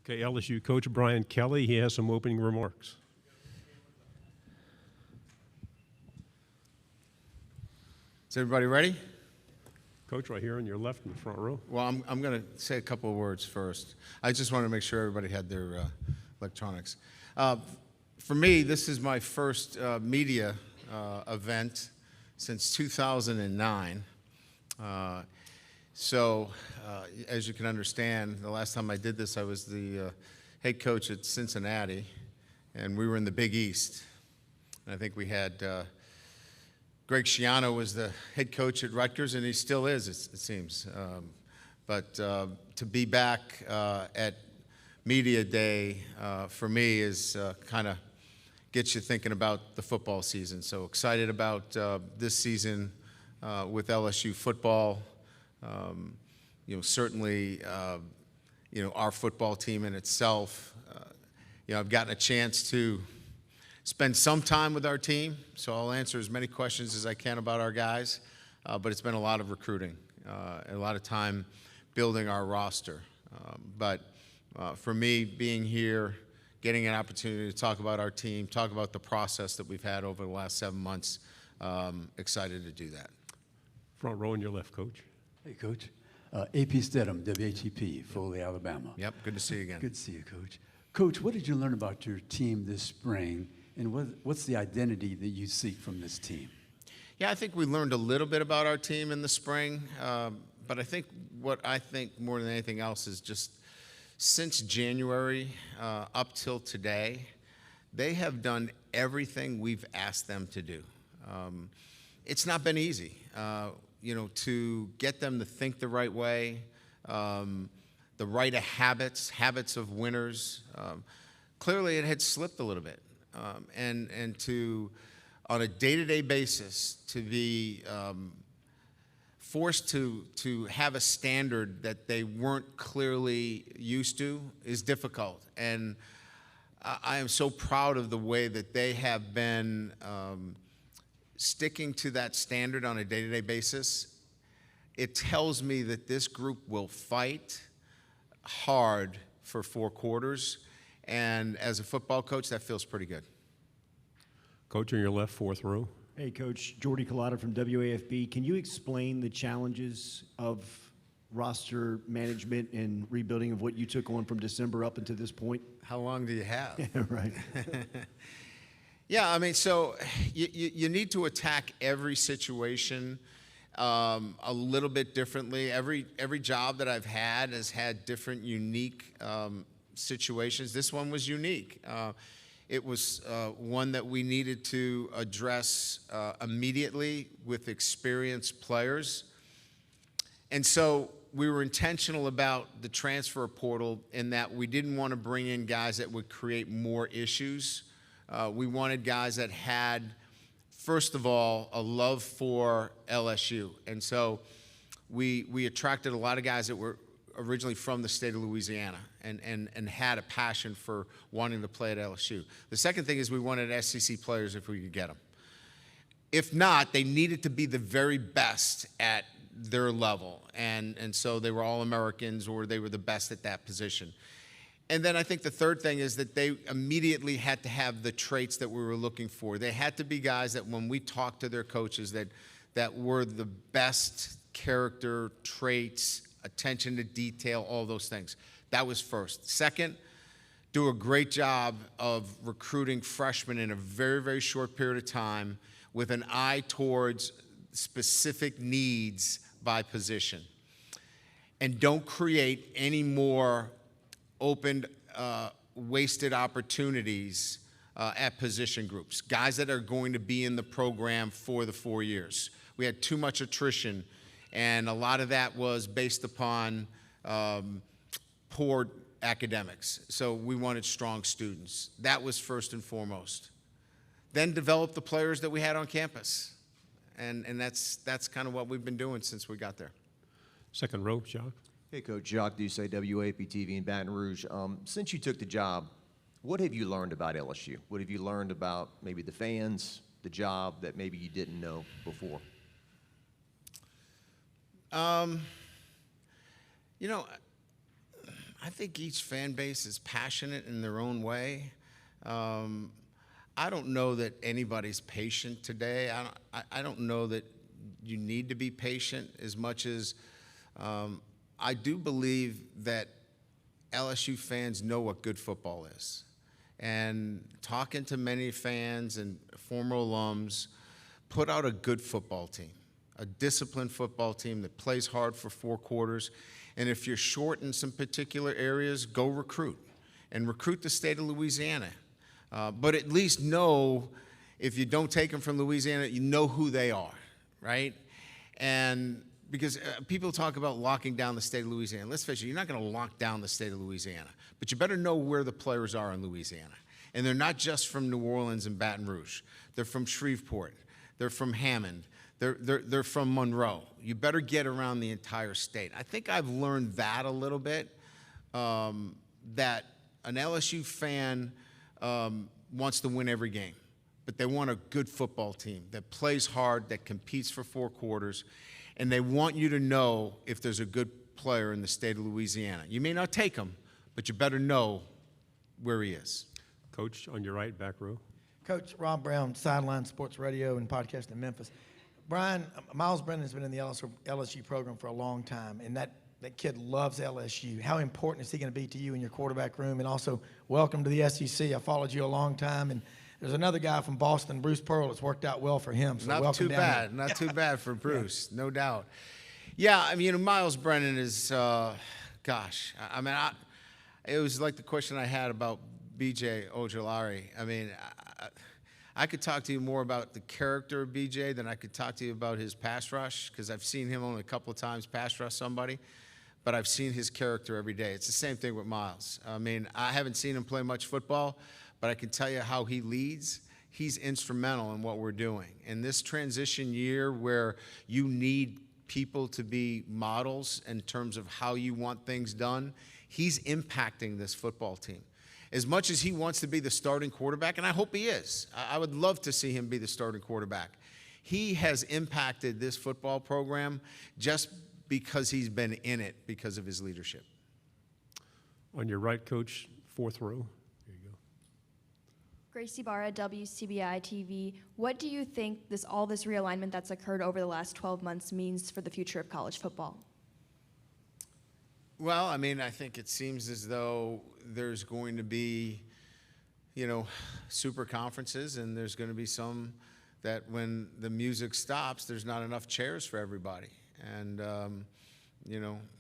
Okay, LSU coach Brian Kelly, he has some opening remarks. Is everybody ready? Coach, right here on your left in the front row. Well, I'm going to say a couple of words first. I just want to make sure everybody had their electronics. For me, this is my first media event since 2009. As you can understand, the last time I did this, I was the head coach at Cincinnati, and we were in the Big East. And I think we had Greg Schiano was the head coach at Rutgers, and he still is, it seems. But to be back at Media Day for me is kind of gets you thinking about the football season. So excited about this season with LSU football. Certainly, our football team in itself. I've gotten a chance to spend some time with our team, so I'll answer as many questions as I can about our guys. But it's been a lot of recruiting, a lot of time building our roster. But for me, being here, getting an opportunity to talk about our team, talk about the process that we've had over the last 7 months, excited to do that. Front row on your left, Coach. Hey, Coach. AP Stedham, WHEP, Foley, Alabama. Yep, good to see you again. Good to see you, Coach. Coach, what did you learn about your team this spring, and what's the identity that you seek from this team? Yeah, I think we learned a little bit about our team in the spring, but I think what I think more than anything else is just since January up till today, they have done everything we've asked them to do. It's not been easy, to get them to think the right way, the right habits of winners. Clearly, it had slipped a little bit, and to on a day-to-day basis to be forced to have a standard that they weren't clearly used to is difficult. And I am so proud of the way that they have been sticking to that standard on a day-to-day basis. It tells me that this group will fight hard for 4 quarters. And as a football coach, that feels pretty good. Coach on your left, fourth row. Hey, Coach. Jordy Collada from WAFB. Can you explain the challenges of roster management and rebuilding of what you took on from December up until this point? How long do you have? Right. Yeah, I mean, so you need to attack every situation a little bit differently. Every job that I've had has had different unique situations. This one was unique. It was one that we needed to address immediately with experienced players. And so we were intentional about the transfer portal in that we didn't want to bring in guys that would create more issues. We wanted guys that had, first of all, a love for LSU. And so we attracted a lot of guys that were originally from the state of Louisiana and had a passion for wanting to play at LSU. The second thing is we wanted SEC players if we could get them. If not, they needed to be the very best at their level. And so they were All-Americans or they were the best at that position. And then I think the third thing is that they immediately had to have the traits that we were looking for. They had to be guys that when we talked to their coaches that were the best character traits, attention to detail, all those things. That was first. Second, do a great job of recruiting freshmen in a very, very short period of time with an eye towards specific needs by position. And don't create any more open, wasted opportunities at position groups. Guys that are going to be in the program for the 4 years. We had too much attrition, and a lot of that was based upon poor academics. So we wanted strong students. That was first and foremost. Then develop the players that we had on campus. And that's kind of what we've been doing since we got there. Second row, Jacques. Hey, Coach. Jacques Doucet, WAP-TV in Baton Rouge. Since you took the job, what have you learned about LSU? What have you learned about maybe the fans, the job that maybe you didn't know before? I think each fan base is passionate in their own way. I don't know that anybody's patient today. I don't know that you need to be patient as much as I do believe that LSU fans know what good football is. And talking to many fans and former alums, put out a good football team, a disciplined football team that plays hard for 4 quarters. And if you're short in some particular areas, go recruit. And recruit the state of Louisiana. But at least know, if you don't take them from Louisiana, you know who they are, right? And because people talk about locking down the state of Louisiana. Let's face it, you're not going to lock down the state of Louisiana. But you better know where the players are in Louisiana. And they're not just from New Orleans and Baton Rouge. They're from Shreveport. They're from Hammond. They're from Monroe. You better get around the entire state. I think I've learned that a little bit, that an LSU fan wants to win every game. But they want a good football team that plays hard, that competes for 4 quarters, and they want you to know if there's a good player in the state of Louisiana. You may not take him, but you better know where he is. Coach, on your right, back row. Coach Rob Brown, Sideline Sports Radio and Podcast in Memphis. Brian, Miles Brennan's been in the LSU program for a long time, and that kid loves LSU. How important is he going to be to you in your quarterback room? And also, welcome to the SEC. I followed you a long time, and there's another guy from Boston, Bruce Pearl. It's worked out well for him. So not welcome too down bad. here. Not too bad for Bruce, no doubt. Yeah, I mean, Miles Brennan is, gosh, I mean, it was like the question I had about B.J. Ojolari. I mean, I could talk to you more about the character of B.J. than I could talk to you about his pass rush, because I've seen him only a couple of times pass rush somebody, but I've seen his character every day. It's the same thing with Miles. I mean, I haven't seen him play much football, but I can tell you how he leads. He's instrumental in what we're doing. In this transition year where you need people to be models in terms of how you want things done, he's impacting this football team. As much as he wants to be the starting quarterback, and I hope he is, I would love to see him be the starting quarterback. He has impacted this football program just because he's been in it because of his leadership. On your right, Coach, 4th row. There you go. Gracie Barra, WCBI TV. What do you think all this realignment that's occurred over the last 12 months means for the future of college football? Well, I mean, I think it seems as though there's going to be, super conferences, and there's going to be some that when the music stops, there's not enough chairs for everybody. And,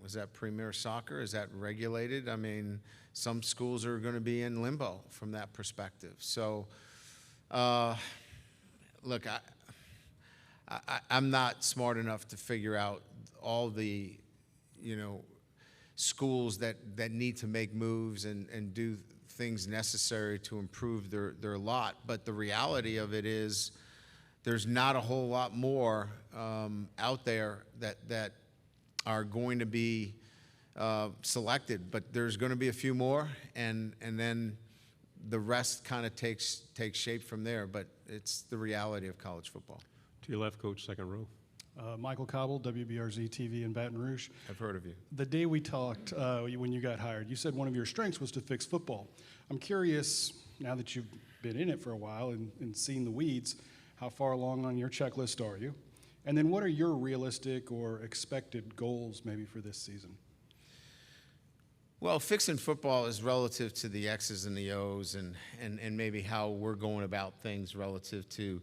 was that Premier Soccer? Is that regulated? I mean, some schools are going to be in limbo from that perspective. So, look, I'm not smart enough to figure out all the, schools that need to make moves and do things necessary to improve their lot. But the reality of it is there's not a whole lot more out there that are going to be selected, but there's going to be a few more, and then the rest kind of takes shape from there. But it's the reality of college football. To your left, Coach, 2nd row. Michael Cobble, WBRZ TV in Baton Rouge. I've heard of you. The day we talked, when you got hired, you said one of your strengths was to fix football. I'm curious, now that you've been in it for a while and seen the weeds, how far along on your checklist are you? And then what are your realistic or expected goals maybe for this season? Well, fixing football is relative to the X's and the O's and maybe how we're going about things relative to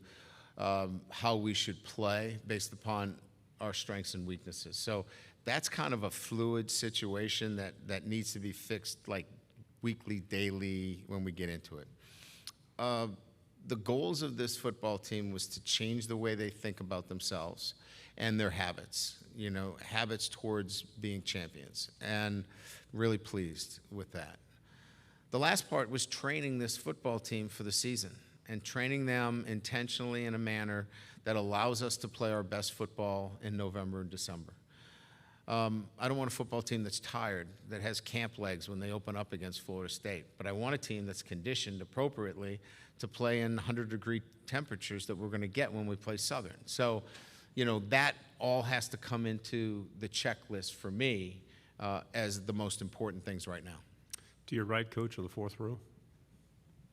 how we should play based upon our strengths and weaknesses. So that's kind of a fluid situation that needs to be fixed like weekly, daily when we get into it. The goals of this football team was to change the way they think about themselves and their habits, habits towards being champions, and really pleased with that. The last part was training this football team for the season and training them intentionally in a manner that allows us to play our best football in November and December. I don't want a football team that's tired, that has camp legs when they open up against Florida State, but I want a team that's conditioned appropriately to play in 100-degree temperatures that we're going to get when we play Southern. So, that all has to come into the checklist for me as the most important things right now. To your right, coach, on the fourth row.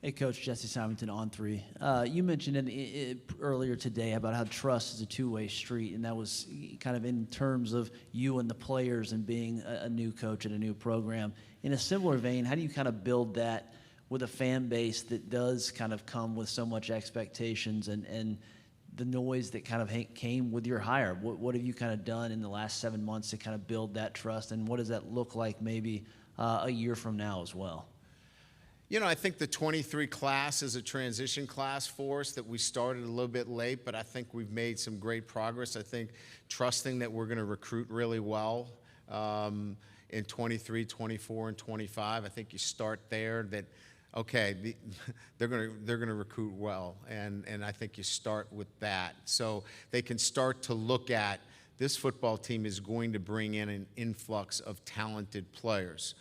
Hey, Coach, Jesse Simonton on three. You mentioned earlier today about how trust is a two-way street, and that was kind of in terms of you and the players and being a new coach at a new program. In a similar vein, how do you kind of build that with a fan base that does kind of come with so much expectations and the noise that kind of came with your hire? What have you kind of done in the last 7 months to kind of build that trust, and what does that look like maybe a year from now as well? You know, I think the 23 class is a transition class for us that we started a little bit late, but I think we've made some great progress. I think trusting that we're going to recruit really well in 23, 24, and 25. I think you start there that, okay, they're going to recruit well, and I think you start with that. So they can start to look at this football team is going to bring in an influx of talented players.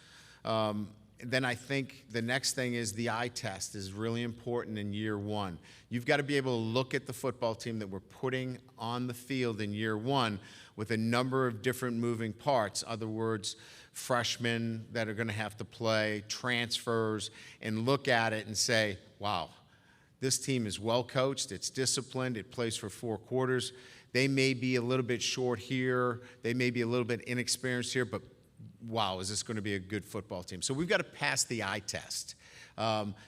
Then I think the next thing is the eye test is really important in year one. You've got to be able to look at the football team that we're putting on the field in year one with a number of different moving parts. Other words, freshmen that are going to have to play, transfers, and look at it and say, wow, this team is well coached, it's disciplined, it plays for 4 quarters. They may be a little bit short here, they may be a little bit inexperienced here, but wow, is this going to be a good football team? So we've got to pass the eye test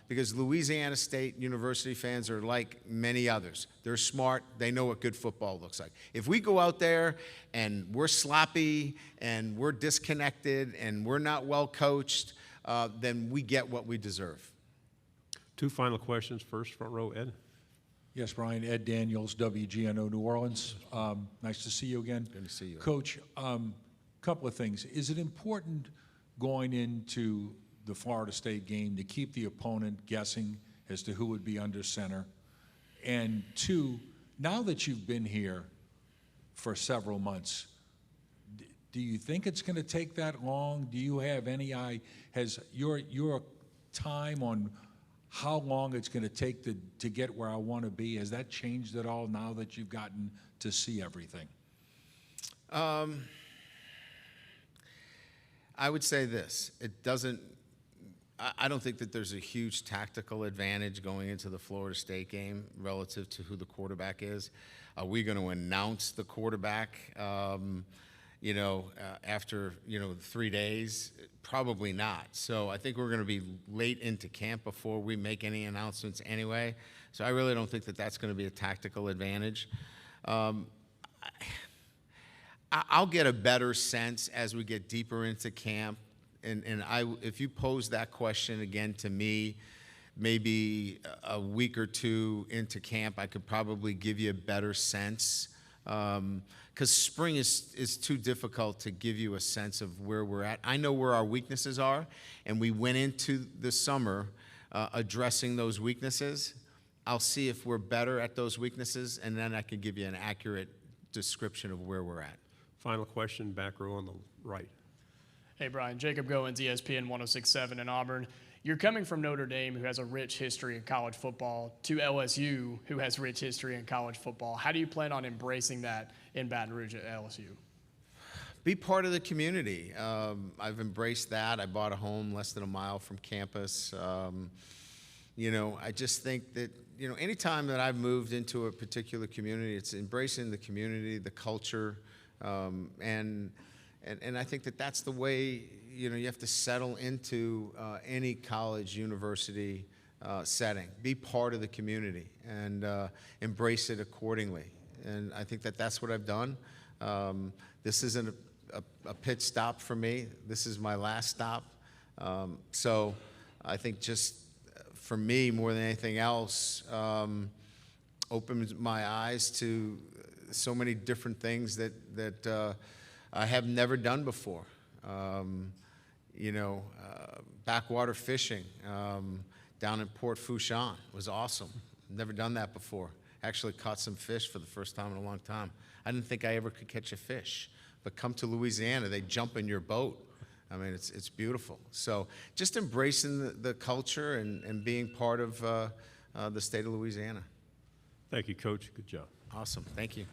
because Louisiana State University fans are like many others. They're smart. They know what good football looks like. If we go out there and we're sloppy and we're disconnected and we're not well coached, then we get what we deserve. 2 final questions. First, front row, Ed. Yes, Brian. Ed Daniels, WGNO New Orleans. Nice to see you again. Good to see you. Coach, couple of things. Is it important going into the Florida State game to keep the opponent guessing as to who would be under center? And 2, now that you've been here for several months, do you think it's going to take that long? Do you have any has your time on how long it's going to take to get where I want to be, has that changed at all now that you've gotten to see everything? I would say this, I don't think that there's a huge tactical advantage going into the Florida State game relative to who the quarterback is. Are we going to announce the quarterback, after, 3 days? Probably not. So I think we're going to be late into camp before we make any announcements anyway. So I really don't think that that's going to be a tactical advantage. I'll get a better sense as we get deeper into camp, and if you pose that question again to me, maybe a week or 2 into camp, I could probably give you a better sense, because spring is too difficult to give you a sense of where we're at. I know where our weaknesses are, and we went into the summer addressing those weaknesses. I'll see if we're better at those weaknesses, and then I can give you an accurate description of where we're at. Final question, back row on the right. Hey, Brian. Jacob Goins, ESPN 106.7 in Auburn. You're coming from Notre Dame, who has a rich history in college football, to LSU, who has rich history in college football. How do you plan on embracing that in Baton Rouge at LSU? Be part of the community. I've embraced that. I bought a home less than a mile from campus. I just think that, anytime that I've moved into a particular community, it's embracing the community, the culture, and I think that that's the way, you have to settle into any college, university setting. Be part of the community and embrace it accordingly. And I think that that's what I've done. This isn't a pit stop for me. This is my last stop. So I think just for me, more than anything else, opened my eyes to so many different things that I have never done before. Backwater fishing down in Port Fourchon was awesome. Never done that before. Actually caught some fish for the first time in a long time. I didn't think I ever could catch a fish. But come to Louisiana, they jump in your boat. I mean, it's beautiful. So just embracing the culture and being part of the state of Louisiana. Thank you, Coach. Good job. Awesome. Thank you.